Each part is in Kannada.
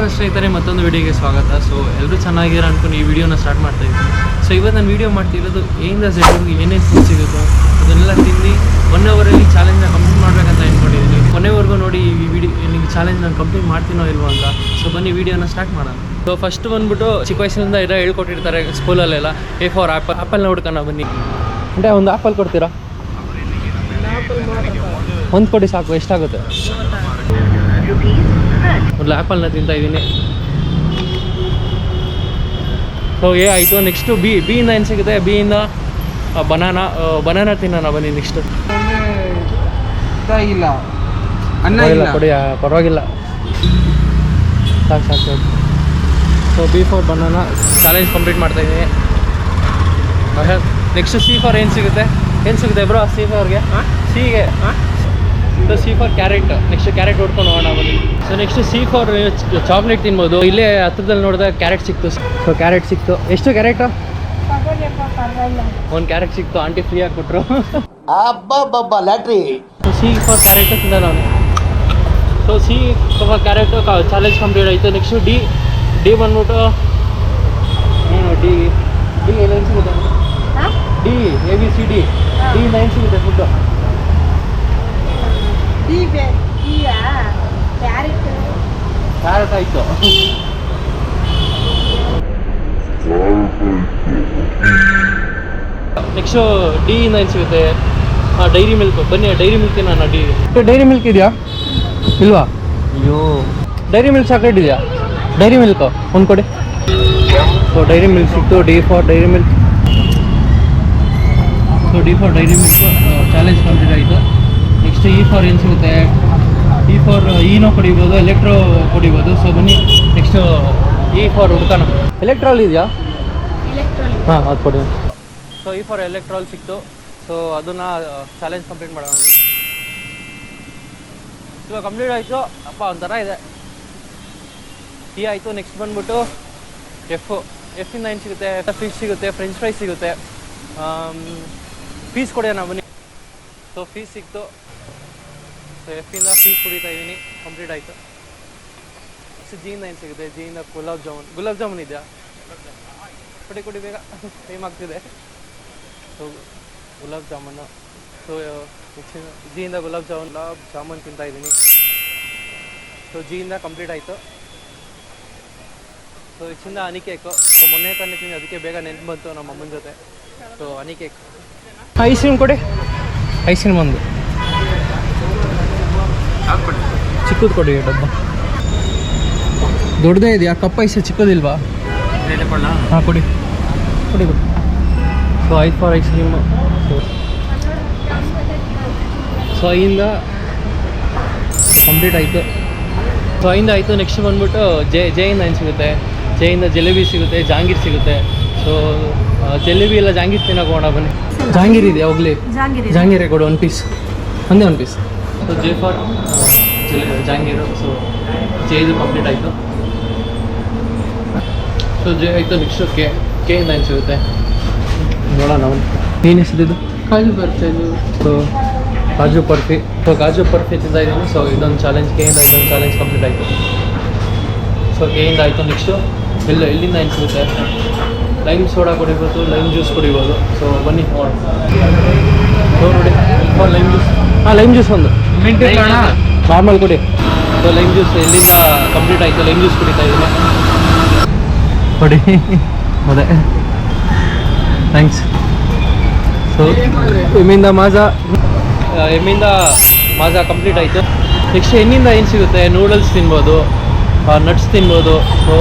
ನಮಸ್ಕಾರ ಸ್ನೇಹಿತರೆ, ಮತ್ತೊಂದು ವಿಡಿಯೋಗೆ ಸ್ವಾಗತ. ಸೊ ಎಲ್ಲರೂ ಚೆನ್ನಾಗಿರೋ ಅನ್ಕೊಂಡು ಈ ವಿಡಿಯೋನ ಸ್ಟಾರ್ಟ್ ಮಾಡ್ತಾ ಇದ್ದೀನಿ. ಸೊ ಇವತ್ತು ನಾನು ವಿಡಿಯೋ ಮಾಡ್ತಿರೋದು ಏನಿಂದ ಝೆಡ್ಗೆ ಏನೇನು ಫುಡ್ ಸಿಗುತ್ತೋ ಅದನ್ನೆಲ್ಲ ತಿಂದು 1 ಅವರಲ್ಲಿ ಚಾಲೆಂಜ್ನ ಕಂಪ್ಲೀಟ್ ಮಾಡಬೇಕಂತ ಅಂದ್ಕೊಂಡಿದ್ದೀನಿ. ಕೊನೆವರೆಗೂ ನೋಡಿ ಈ ವಿಡಿಯೋ ನಿಮಗೆ ಚಾಲೆಂಜ್ ನಾನು ಕಂಪ್ಲೀಟ್ ಮಾಡ್ತೀನೋ ಇಲ್ವೋ ಅಂತ. ಸೊ ಬನ್ನಿ ವಿಡಿಯೋನ ಸ್ಟಾರ್ಟ್ ಮಾಡೋಣ. ಸೊ ಫಸ್ಟ್ ಬಂದ್ಬಿಟ್ಟು ಚಿಕ್ಕ ವಯಸ್ಸಿನಿಂದ ಎಲ್ಲ ಹೇಳ್ಕೊಟ್ಟಿರ್ತಾರೆ ಸ್ಕೂಲಲ್ಲೆಲ್ಲ A for ಆ್ಯಪಲ್. ಆ್ಯಪಲ್ನ ಹುಡ್ಕೋಣ ಬನ್ನಿ. ಅಂದರೆ ಒಂದು ಆ್ಯಪಲ್ ಕೊಡ್ತೀರಾ? ಒಂದು ಕೊಡಿ ಸಾಕು. ಎಷ್ಟಾಗುತ್ತೆ? ಮೊದಲು ಆ್ಯಪಲ್ನ ತಿಂತಾ ಇದ್ದೀನಿ. ಸೊ ಎ ಆಯಿತು. ನೆಕ್ಸ್ಟು ಬಿಯಿಂದ ಏನು ಸಿಗುತ್ತೆ? ಬಿಯಿಂದ ಬನಾನಾ ತಿನ್ನೋಣ ಬನ್ನಿ. ನೆಕ್ಸ್ಟು ಇಲ್ಲ ಇಲ್ಲ ಕೊಡಿ, ಪರವಾಗಿಲ್ಲ, ಸಾಕು ಸಾಕು. So B for banana challenge complete ಮಾಡ್ತಾಯಿದ್ದೀನಿ. ನೆಕ್ಸ್ಟ್ C for ಏನು ಸಿಗುತ್ತೆ ಬ್ರೋ? C forಗೆ ಸಿಗೆ so C for carrot. Next carrot ಹೊಡ್ಕೊಂಡು ಹೋಗೋಣ ಬನ್ನಿ. So next C for chocolate ತಿನ್ಬೋದು. ಇಲ್ಲೇ ಹತ್ರದಲ್ಲಿ ನೋಡಿದಾಗ ಕ್ಯಾರೆಟ್ ಸಿಕ್ತು. ಸೊ ಕ್ಯಾರೆಟ್ ಸಿಕ್ತು. ಎಷ್ಟು ಕ್ಯಾರೆಟು? ಒಂದು ಕ್ಯಾರೆಟ್ ಸಿಕ್ತು. ಆಂಟಿ ಫ್ರೀ ಆಗಿ ಕೊಟ್ಟರು. ಲ್ಯಾಟ್ರಿ. ಸೊ C for ಕ್ಯಾರೆಟು ತಿಂದ ನಾನು. So C for carrot challenge complete ಆಯಿತು. ನೆಕ್ಸ್ಟು ಡಿ ಬಂದ್ಬಿಟ್ಟು ಏನು ಡಿ ಏನೇನು ಸಿಗುತ್ತೆ? ಡಿ ABCD ಡಿಯಿಂದ ಏನು ಸಿಗುತ್ತೆ ಫುಡ್ಡು? ಕ್ಯಾರೆಟ್ ಆಯಿತು. ನೆಕ್ಸ್ಟು ಡಿಯಿಂದ ಏನು ಸಿಗುತ್ತೆ? Dairy milk. ಬನ್ನಿ ಡೈರಿ ಮಿಲ್ಕ್ ನಾನು ಡೈರಿ ಮಿಲ್ಕ್ ಇದೆಯಾ ಇಲ್ವಾ? ಅಯ್ಯೋ, ಡೈರಿ ಮಿಲ್ಕ್ ಚಾಕ್ಲೇಟ್ ಇದೆಯಾ? ಡೈರಿ ಮಿಲ್ಕು ಒಂದು ಕೊಡಿ. ಸೊ ಡೈರಿ ಮಿಲ್ಕ್ ಸಿಕ್ತು. D for dairy milk. So D for dairy milk challenge complete ಆಯಿತು. ನೆಕ್ಸ್ಟ್ E for ಏನು ಸಿಗುತ್ತೆ? E for ಈನೋ ಕುಡಿಬೋದು, ಎಲೆಕ್ಟ್ರೋ ಕುಡಿಬೋದು. ಸೊ ಬನ್ನಿ ನೆಕ್ಸ್ಟು E for ಹುಡ್ಕೋಣ. ಎಲೆಕ್ಟ್ರಾಲ್ ಇದೆಯಾ? ಹಾಂ ಅದು ಕೊಡಿ. ಸೊ E for ಎಲೆಕ್ಟ್ರಾಲ್ ಸಿಕ್ತು. ಸೊ ಅದನ್ನು ಚಾಲೆಂಜ್ ಕಂಪ್ಲೀಟ್ ಮಾಡೋಣ. ಇವಾಗ ಕಂಪ್ಲೀಟ್ ಆಯಿತು. ಅಪ್ಪ ಒಂಥರ ಇದೆ. E ಆಯಿತು. ನೆಕ್ಸ್ಟ್ ಬಂದ್ಬಿಟ್ಟು ಎಫಿಂದ ಏನು ಸಿಗುತ್ತೆ? ಫಿಶ್ ಸಿಗುತ್ತೆ, ಫ್ರೆಂಚ್ ಫ್ರೈಸ್ ಸಿಗುತ್ತೆ. ಫೀಸ್ ಕೊಡೋಣ ಬನ್ನಿ. ಸೊ ಫೀಸ್ ಸಿಕ್ತು. ಸೊ ಎಫಿಂದ ಫೀಸ್ ಕುಡಿತಾ ಇದ್ದೀನಿ. ಕಂಪ್ಲೀಟ್ ಆಯಿತು. ನೆಕ್ಸ್ಟ್ ಜಿಯಿಂದ ಏನು ಸಿಗುತ್ತೆ? ಜಿಯಿಂದ ಗುಲಾಬ್ ಜಾಮೂನ್ ಇದೆಯಾ? ಕೊಡಿ ಬೇಗ, ಟೈಮ್ ಆಗ್ತಿದೆ. ಸೊ ಗುಲಾಬ್ ಜಾಮೂನು. ಸೊ ಜಿಯಿಂದ ಗುಲಾಬ್ ಜಾಮೂನ್ ತಿಂತಾ ಇದ್ದೀನಿ. ಸೊ ಜಿಯಿಂದ ಕಂಪ್ಲೀಟ್ ಆಯಿತು. ಸೊ ಹೆಚ್ಚಿಂದ ಹನಿ ಕೇಕು. ಸೊ ಮೊನ್ನೆ ತಾನೇ ತಿಂದು ಅದಕ್ಕೆ ಬೇಗ ನೆನಪು ಬಂತು ನಮ್ಮ ಅಮ್ಮನ ಜೊತೆ. So honey cake. Ice cream ಕೊಡಿ. ಐಸ್ ಕ್ರೀಮ್ ಒಂದು ಚಿಕ್ಕದು ಕೊಡಿ. ಡಬ್ಬ ದೊಡ್ಡದೇ ಇದೆಯಾ? ಕಪ್ ಐಸ್ ಚಿಕ್ಕದಿಲ್ವಾ? ಹಾಂ ಕೊಡಿ. ಸೊ ಐದು ಫಾರ್ ಐಸ್ ಕ್ರೀಮು. ಸೊ ಐಯಿಂದ ಕಂಪ್ಲೀಟ್ ಆಯಿತು. ಸೊ ಐಯಿಂದ ಆಯಿತು. ನೆಕ್ಸ್ಟ್ ಬಂದ್ಬಿಟ್ಟು ಜೈಯಿಂದ ಏನು ಸಿಗುತ್ತೆ? ಜೈಯಿಂದ ಜಿಲೇಬಿ ಸಿಗುತ್ತೆ, ಜಾಂಗೀರ್ ಸಿಗುತ್ತೆ. ಸೊ ಜಿಲೇಬಿ ಎಲ್ಲ ಜಾಂಗೀರ್ ತಿನ್ನೋಕೆ ಹೋಗೋಣ ಬನ್ನಿ. ಜಾಂಗೀರ್ ಇದೆಯಾ? ಹೋಗ್ಲಿ, ಜಾಂಗೀರೇ ಕೊಡು. ಒಂದು ಪೀಸ್. ಸೊ ಜೆ ಫಾರ್ ಜಾಂಗೀರು. ಸೊ ಜೇದು ಕಂಪ್ಲೀಟ್ ಆಯಿತು. ಸೊ ಜೆ ಆಯಿತು. ನೆಕ್ಸ್ಟು ಕೆಯಿಂದ ಏನು ಸಿಗುತ್ತೆ ನೋಡೋಣ. ಏನು ಹೆಸರಿದು? ಕಾಜು ಬರ್ಫಿ. ಸೊ ಕಾಜು ಬರ್ಫಿ ತಿಂತಾ ಇದ್ದೀನಿ. ಸೊ ಇದೊಂದು ಚಾಲೆಂಜ್ ಕೆಯಿಂದ ಇದೊಂದು ಚಾಲೆಂಜ್ ಕಂಪ್ಲೀಟ್ ಆಯಿತು. ಸೊ ಕೆಯಿಂದ ಆಯಿತು. ನೆಕ್ಸ್ಟು ಎಲ್ಲಿಂದ ಏನು ಸಿಗುತ್ತೆ? ಲೈಮ್ ಸೋಡಾ ಕುಡಿಬೋದು, ಲೈಮ್ ಜ್ಯೂಸ್ ಕುಡಿಬೋದು. ಸೊ ಬನ್ನಿ ನೋಡಿ. Lime juice. ಲೈಮ್ ಜ್ಯೂಸ್ ಒಂದು ನಾರ್ಮಲ್ ಕೊಡಿ. ಸೊ ಲೈಮ್ ಜ್ಯೂಸ್ ಎಲ್ಲಿಂದ ಕಂಪ್ಲೀಟ್ ಆಯಿತು. ಲೈಮ್ ಜ್ಯೂಸ್ ಕುಡಿತಾ ಇದ್ದೀನಿ. ಕೊಡಿ. ಅದೇ ಥ್ಯಾಂಕ್ಸ್. ಸೊ ಎಮ್ಮಿಂದ ಮಾಜಾ ಕಂಪ್ಲೀಟ್ ಆಯಿತು. ನೆಕ್ಸ್ಟ್ ಎಣ್ಣಿಂದ ಏನು ಸಿಗುತ್ತೆ? ನೂಡಲ್ಸ್ ತಿನ್ಬೋದು, ನಟ್ಸ್ ತಿನ್ಬೋದು. ಸೊ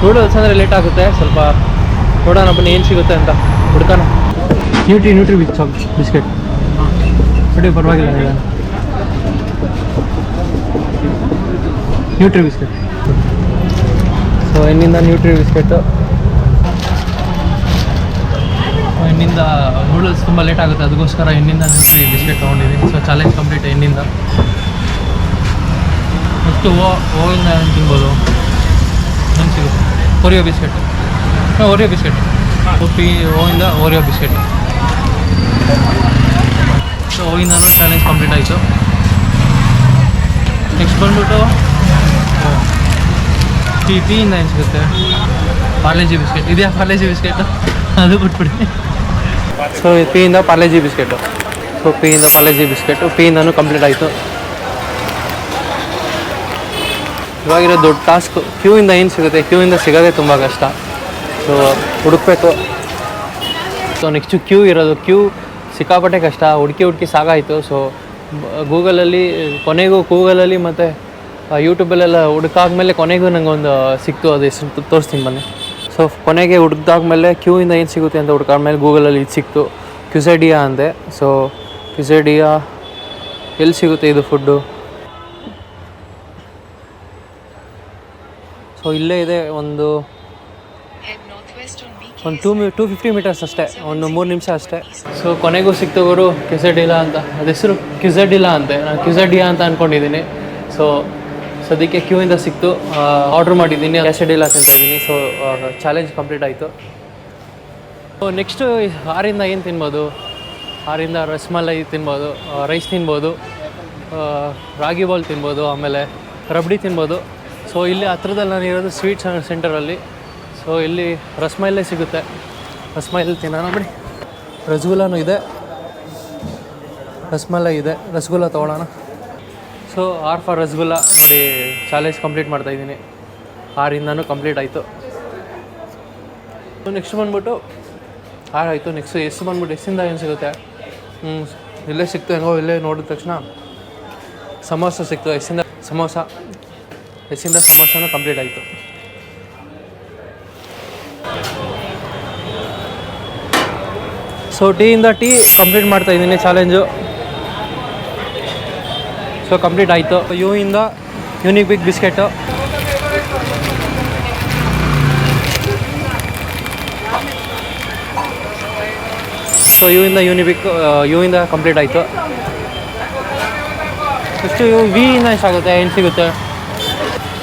ನೂಡಲ್ಸ್ ಅಂದರೆ ಲೇಟ್ ಆಗುತ್ತೆ ಸ್ವಲ್ಪ. ನೋಡೋಣ ಬನ್ನಿ ಏನು ಸಿಗುತ್ತೆ ಅಂತ ಹುಡ್ಕೋಣ. ನ್ಯೂಟ್ರಿ ಬಿಸ್ಕೆಟ್ ಕೊಡಿ, ಪರವಾಗಿಲ್ಲ. Nutri biscuit. ಸೊ ಎಣ್ಣಿಂದ ನ್ಯೂಟ್ರಿ ಬಿಸ್ಕೆಟು. ಎಣ್ಣಿಂದ ನೂಡಲ್ಸ್ ತುಂಬ ಲೇಟ್ ಆಗುತ್ತೆ, ಅದಕ್ಕೋಸ್ಕರ ಎಣ್ಣಿಂದ ನ್ಯೂಟ್ರಿ ಬಿಸ್ಕೆಟ್ ತೊಗೊಂಡಿದ್ದೀನಿ. ಸೊ ಚಾಲೆಂಜ್ ಕಂಪ್ಲೀಟ್ ಎಣ್ಣಿಂದ. ನೆಕ್ಸ್ಟು ಓವಿಂದ ಏನು ತಿನ್ಬೋದು? ಏನು ಸಿಗುತ್ತೆ? Oreo biscuit. ಓವಿಂದ ಓರಿಯೋ ಬಿಸ್ಕೆಟ್. ಸೊ ಓವಿಂದನೂ ಚಾಲೆಂಜ್ ಕಂಪ್ಲೀಟ್ ಆಯಿತು. ನೆಕ್ಸ್ಟ್ ಬಂದ್ಬಿಟ್ಟು ಟೀಯಿಂದ ಏನು ಸಿಗುತ್ತೆ? ಪಾರ್ಲೆಜಿ ಬಿಸ್ಕೆಟ್ ಇದೆಯಾ? ಪಾರ್ಲೆಜಿ ಬಿಸ್ಕೆಟು ಅದು ಬಿಟ್ಬಿಡಿ. ಸೊ ಪಿಯಿಂದ ಪಾರ್ಲೆಜಿ ಬಿಸ್ಕೆಟು. ಸೊ ಪಿಯಿಂದ ಪಾರ್ಲೆಜಿ ಬಿಸ್ಕೆಟು ಪಿಯಿಂದನೂ ಕಂಪ್ಲೀಟ್ ಆಯಿತು. ಇವಾಗಿರೋ ದೊಡ್ಡ ಟಾಸ್ಕು ಕ್ಯೂಯಿಂದ ಏನು ಸಿಗುತ್ತೆ? ಕ್ಯೂಯಿಂದ ಸಿಗೋದೇ ತುಂಬ ಕಷ್ಟ. ಸೊ ಹುಡುಕಬೇಕು. ಸೊ ನೆಕ್ಸ್ಟು ಕ್ಯೂ ಇರೋದು. ಕ್ಯೂ ಸಿಕ್ಕಾಪಟ್ಟೆ ಕಷ್ಟ. ಹುಡುಕಿ ಸಾಕಾಯಿತು. ಸೊ ಗೂಗಲಲ್ಲಿ ಕೊನೆಗೂ ಗೂಗಲಲ್ಲಿ ಮತ್ತು ಯೂಟ್ಯೂಬಲ್ಲೆಲ್ಲ ಹುಡುಕಾದ್ಮೇಲೆ ಕೊನೆಗೂ ನನಗೊಂದು ಸಿಕ್ತು. ಅದು ಎಷ್ಟು ತೋರಿಸ್ತೀನಿ ಬನ್ನಿ. ಸೊ ಕೊನೆಗೆ ಹುಡುಕ್ದಾದ್ಮೇಲೆ ಕ್ಯೂಯಿಂದ ಏನು ಸಿಗುತ್ತೆ ಅಂತ ಹುಡುಕಾದ್ಮೇಲೆ ಗೂಗಲಲ್ಲಿ ಇದು ಸಿಕ್ತು. ಕ್ಯುಸೆಡಿಯಾ ಅಂದೆ. ಸೊ ಕ್ಯುಸೆಡಿಯಾ ಎಲ್ಲಿ ಸಿಗುತ್ತೆ ಇದು ಫುಡ್ಡು? ಸೊ ಇಲ್ಲೇ ಇದೆ. ಒಂದು 250 ಮೀಟರ್ಸ್ ಅಷ್ಟೇ, ಒಂದು 3 ನಿಮಿಷ ಅಷ್ಟೇ. ಸೊ ಕೊನೆಗೂ ಸಿಕ್ತು ಗುರು, ಕ್ಯುಸೆಡಿಲಾ ಅಂತ. ಅದು ಹೆಸರು ಕ್ಯುಸೆಡಿಲಾ ಅಂತೆ. ನಾನು ಕ್ಯುಸೆಡಿಯಾ ಅಂತ ಅಂದ್ಕೊಂಡಿದ್ದೀನಿ. ಸೊ ಸದ್ಯಕ್ಕೆ ಕ್ಯೂಯಿಂದ ಸಿಕ್ತು. ಆರ್ಡ್ರ್ ಮಾಡಿದ್ದೀನಿ, ಕ್ಯುಸೆಡಿಲಾ ತಿಂತಾಯಿದ್ದೀನಿ. ಸೊ ಚಾಲೆಂಜ್ ಕಂಪ್ಲೀಟ್ ಆಯಿತು. ಸೊ ನೆಕ್ಸ್ಟು 6ರಿಂದ ಏನು ತಿನ್ಬೋದು? 6ರಿಂದ ರಸ್ಮಲೈ ತಿನ್ಬೋದು, ರೈಸ್ ತಿನ್ಬೋದು, ರಾಗಿ ಬಾಲ್ ತಿನ್ಬೋದು, ಆಮೇಲೆ ರಬಡಿ ತಿನ್ಬೋದು. ಸೊ ಇಲ್ಲಿ ಹತ್ರದಲ್ಲಿ ನಾನು ಇರೋದು ಸ್ವೀಟ್ ಸೆಂಟರಲ್ಲಿ. ಸೊ ಇಲ್ಲಿ ರಸ್ಮಲೈ ಸಿಗುತ್ತೆ. ರಸ್ಮಲೈ ತಿನ್ನೋಣ ಬಿಡಿ. ರಸಗುಲ್ಲಾನು ಇದೆ, ರಸ್ಮಲೈ ಇದೆ. ರಸಗುಲ್ಲ ತೊಗೊಳ್ಳೋಣ. ಸೊ ಆರ್ ಫಾರ್ ರಸಗುಲ್ಲ ನೋಡಿ, ಚಾಲೆಂಜ್ ಕಂಪ್ಲೀಟ್ ಮಾಡ್ತಾಯಿದ್ದೀನಿ. 6ರಿಂದನೂ ಕಂಪ್ಲೀಟ್ ಆಯಿತು. ಸೊ ನೆಕ್ಸ್ಟ್ ಬಂದ್ಬಿಟ್ಟು 6 ಆಯಿತು. ನೆಕ್ಸ್ಟ್ ಎಷ್ಟು ಬಂದ್ಬಿಟ್ಟು ಎಸ್ಸಿಂದ ಏನು ಸಿಗುತ್ತೆ? ಇಲ್ಲೇ ಸಿಕ್ತು. ಹೆಂಗೋ ಇಲ್ಲೇ ನೋಡಿದ ತಕ್ಷಣ ಸಮೋಸ ಸಿಕ್ತು. ಎಸ್ಸಿಂದ ಸಮೋಸನೂ ಕಂಪ್ಲೀಟ್ ಆಯಿತು. ಸೊ ಟೀಯಿಂದ ಟೀ ಕಂಪ್ಲೀಟ್ ಮಾಡ್ತಾಯಿದ್ದೀನಿ ಚಾಲೆಂಜು. ಸೊ ಕಂಪ್ಲೀಟ್ ಆಯಿತು. ಯೂಯಿಂದ ಯೂನಿಕ್ ಬಿಗ್ ಬಿಸ್ಕೆಟು. ಸೊ ಯೂಯಿಂದ ಕಂಪ್ಲೀಟ್ ಆಯಿತು. ನೆಕ್ಸ್ಟು ವಿಯಿಂದ ಎಷ್ಟಾಗುತ್ತೆ? ಏನು ಸಿಗುತ್ತೆ?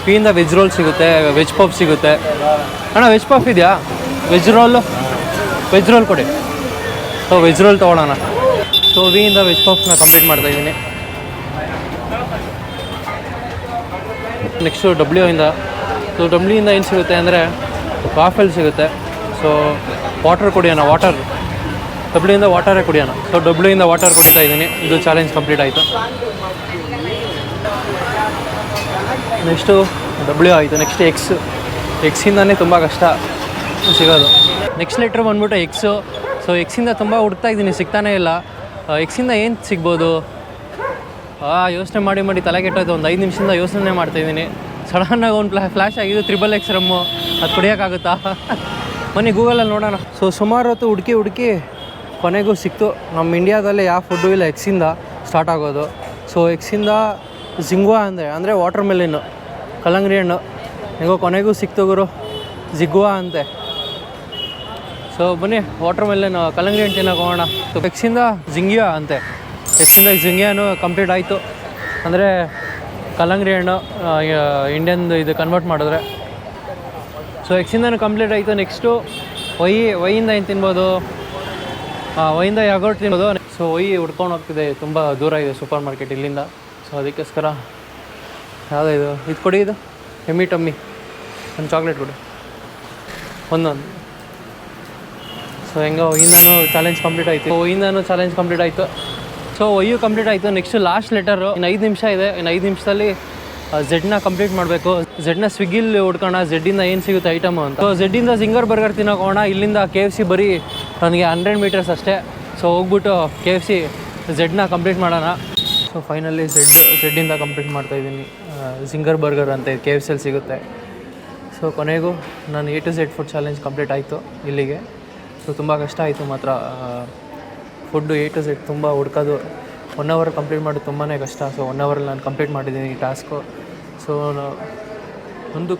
ವಿಯಿಂದ ವೆಜ್ ರೋಲ್ ಸಿಗುತ್ತೆ, ವೆಜ್ ಪಫ್ ಸಿಗುತ್ತೆ. ಅಣ್ಣ ವೆಜ್ ಪಫ್ ಇದೆಯಾ? ವೆಜ್ ರೋಲ್ ಕೊಡಿ. ಸೊ ವೆಜ್ ರೋಲ್ ತೊಗೊಳ್ಳೋಣ. ಸೊ ವಿಯಿಂದ ವೆಜ್ ಪಫ್ನ ಕಂಪ್ಲೀಟ್ ಮಾಡ್ತಾಯಿದ್ದೀನಿ. ನೆಕ್ಸ್ಟು ಡಬ್ಲ್ಯೂಯಿಂದ. ಸೊ ಡಬ್ಲ್ಯೂಯಿಂದ ಏನು ಸಿಗುತ್ತೆ ಅಂದರೆ ವಾಫೆಲ್ ಸಿಗುತ್ತೆ. ಸೊ ವಾಟರ್ ಕುಡಿಯೋಣ. ಡಬ್ಲ್ಯೂಯಿಂದ ವಾಟರೇ ಕುಡಿಯೋಣ. ಸೊ ಡಬ್ಲ್ಯೂಯಿಂದ ವಾಟರ್ ಕುಡಿತಾ ಇದ್ದೀನಿ. ಇದು ಚಾಲೆಂಜ್ ಕಂಪ್ಲೀಟ್ ಆಯಿತು. ನೆಕ್ಸ್ಟು ಡಬ್ಲ್ಯೂ ಆಯಿತು. ನೆಕ್ಸ್ಟ್ ಎಕ್ಸಿಂದನೇ ತುಂಬ ಕಷ್ಟ ಸಿಗೋದು. ನೆಕ್ಸ್ಟ್ ಲೆಟ್ರ್ ಬಂದ್ಬಿಟ್ಟು ಎಕ್ಸು. ಸೊ ಎಕ್ಸಿಂದ ತುಂಬ ಹುಡುಕ್ತಾ ಇದ್ದೀನಿ, ಸಿಗ್ತಾನೇ ಇಲ್ಲ. ಎಕ್ಸಿಂದ ಏನು ಸಿಗ್ಬೋದು? ಯೋಚನೆ ಮಾಡಿ ತಲೆ ಕೆಟ್ಟೋಯ್ತು. ಒಂದು 5 ನಿಮಿಷದಿಂದ ಯೋಚನೆ ಮಾಡ್ತಾಯಿದ್ದೀನಿ. ಸಡನ್ನಾಗಿ ಒಂದು ಫ್ಲ್ಯಾಶ್ ಆಗಿದ್ದು XXX ರಮ್ಮು. ಅದು ಕುಡಿಯೋಕ್ಕಾಗುತ್ತಾ? ಬನ್ನಿ ಗೂಗಲಲ್ಲಿ ನೋಡೋಣ. ಸೊ ಸುಮಾರು ಹೊತ್ತು ಹುಡುಕಿ ಕೊನೆಗೂ ಸಿಕ್ತು. ನಮ್ಮ ಇಂಡಿಯಾದಲ್ಲಿ ಯಾವ ಫುಡ್ಡು ಇಲ್ಲ ಎಕ್ಸಿಂದ ಸ್ಟಾರ್ಟ್ ಆಗೋದು. ಸೊ ಎಕ್ಸಿಂದ ಜಿಂಗ್ವಾ ಅಂದರೆ ವಾಟರ್ ಮೆಲಿನ್ನು, ಕಲ್ಲಂಗಡಿ ಹಣ್ಣು. ಹೆಂಗೋ ಕೊನೆಗೂ ಸಿಕ್ತು ಗುರು, ಜಿಗ್ವಾ ಅಂತೆ. ಸೊ ಬನ್ನಿ ವಾಟರ್ ಮೆಲಿನ್ ಕಲ್ಲಂಗಡಿ ಹಣ್ಣು ತಿನ್ನೋಕೆ ಹೋಗೋಣ. ಸೊ ಎಕ್ಸಿಂದ ಜಿಂಗಿಯಾ ಅಂತೆ. ಎಕ್ಸಿಂದ ಜಿಂಗಿಯಾನು ಕಂಪ್ಲೀಟ್ ಆಯಿತು. ಅಂದರೆ ಕಲ್ಲಂಗಡಿ ಹಣ್ಣು ಇಂಡಿಯನ್ದು ಇದು ಕನ್ವರ್ಟ್ ಮಾಡಿದ್ರೆ. ಸೊ ಎಕ್ಸಿಂದನೂ ಕಂಪ್ಲೀಟ್ ಆಯಿತು. ನೆಕ್ಸ್ಟು ವೈಯಿಂದ ಏನು ತಿನ್ಬೋದು? ವೈಯಿಂದ ಯಾಗೋಟ್ ತಿನ್ಬೋದು. ಸೊ ಹುಡ್ಕೊಂಡು ಹೋಗ್ತಿದೆ, ತುಂಬ ದೂರ ಇದೆ ಸೂಪರ್ ಮಾರ್ಕೆಟ್ ಇಲ್ಲಿಂದ. ಸೊ ಅದಕ್ಕೋಸ್ಕರ ಯಾವುದೋ ಇದು ಕೊಡಿ. ಇದು ಟಮ್ಮಿ ಒಂದು ಚಾಕ್ಲೇಟ್ ಕೊಡಿ ಒಂದೊಂದು. ಸೊ ಹೆಂಗೋ ವೈಯಿಂದನೂ ಚಾಲೆಂಜ್ ಕಂಪ್ಲೀಟ್ ಆಯಿತು. ಸೊ ವೈಯು ಕಂಪ್ಲೀಟ್ ಆಯಿತು. Next last letter. ಇನ್ನು 5 ನಿಮಿಷ ಇದೆ. ಇನ್ನು 5 ನಿಮಿಷದಲ್ಲಿ ಝೆಡ್ನ ಕಂಪ್ಲೀಟ್ ಮಾಡಬೇಕು. ಝೆಡ್ನ ಸ್ವಿಗ್ಗಿಲಿ ಹುಡ್ಕೋಣ, ಝೆಡ್ಡಿಂದ ಏನು ಸಿಗುತ್ತೆ ಐಟಮು ಅಂತ. ಸೊ ಝೆಡ್ಡಿಂದ ಜಿಂಗರ್ ಬರ್ಗರ್ ತಿನ್ನೋಕೋಣ. ಇಲ್ಲಿಂದ KFC ಬರೀ ನನಗೆ 100 ಮೀಟರ್ಸ್ ಅಷ್ಟೇ. ಸೊ ಹೋಗ್ಬಿಟ್ಟು KFC ಝೆಡ್ನ ಕಂಪ್ಲೀಟ್ ಮಾಡೋಣ. ಸೊ ಫೈನಲಿ ಝೆಡ್ಡಿಂದ ಕಂಪ್ಲೀಟ್ ಮಾಡ್ತಾಯಿದ್ದೀನಿ. ಜಿಂಗರ್ ಬರ್ಗರ್ ಅಂತ KFCಯಲ್ಲಿ ಸಿಗುತ್ತೆ. ಸೊ ಕೊನೆಗೂ ನಾನು A to Z food challenge complete ಆಯಿತು ಇಲ್ಲಿಗೆ. ಸೊ ತುಂಬ ಕಷ್ಟ ಆಯಿತು ಮಾತ್ರ. ಫುಡ್ಡು A to Z ತುಂಬ ಹುಡ್ಕೋದು. 1 ಅವರ್ ಕಂಪ್ಲೀಟ್ ಮಾಡೋದು ತುಂಬಾ ಕಷ್ಟ. ಸೊ 1 ಅವರಲ್ಲಿ ನಾನು ಕಂಪ್ಲೀಟ್ ಮಾಡಿದ್ದೀನಿ ಈ ಟಾಸ್ಕು. ಸೊ ಒಂದು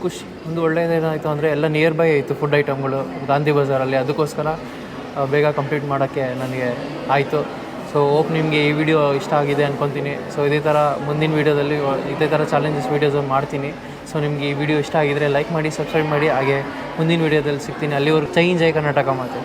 ಒಳ್ಳೆಯದೇನಾಯಿತು ಅಂದರೆ ಎಲ್ಲ ನಿಯರ್ ಬೈ ಆಯಿತು ಫುಡ್ ಐಟಮ್ಗಳು ಗಾಂಧಿ ಬಜಾರಲ್ಲಿ. ಅದಕ್ಕೋಸ್ಕರ ಬೇಗ ಕಂಪ್ಲೀಟ್ ಮಾಡೋಕ್ಕೆ ನನಗೆ ಆಯಿತು. ಸೊ ಹೋಪ್ ನಿಮಗೆ ಈ ವಿಡಿಯೋ ಇಷ್ಟ ಆಗಿದೆ ಅಂದ್ಕೊತೀನಿ. ಸೊ ಇದೇ ಥರ ಮುಂದಿನ ವೀಡಿಯೋದಲ್ಲಿ ಇದೇ ಥರ ಚಾಲೆಂಜಸ್ ವೀಡಿಯೋಸ್ ಮಾಡ್ತೀನಿ. ಸೊ ನಿಮಗೆ ಈ ವಿಡಿಯೋ ಇಷ್ಟ ಆಗಿದರೆ ಲೈಕ್ ಮಾಡಿ, ಸಬ್ಸ್ಕ್ರೈಬ್ ಮಾಡಿ. ಹಾಗೆ ಮುಂದಿನ ವೀಡಿಯೋದಲ್ಲಿ ಸಿಗ್ತೀನಿ. ಅಲ್ಲಿವರೆಗೂ ಜೈ ಕರ್ನಾಟಕ ಮಾತು.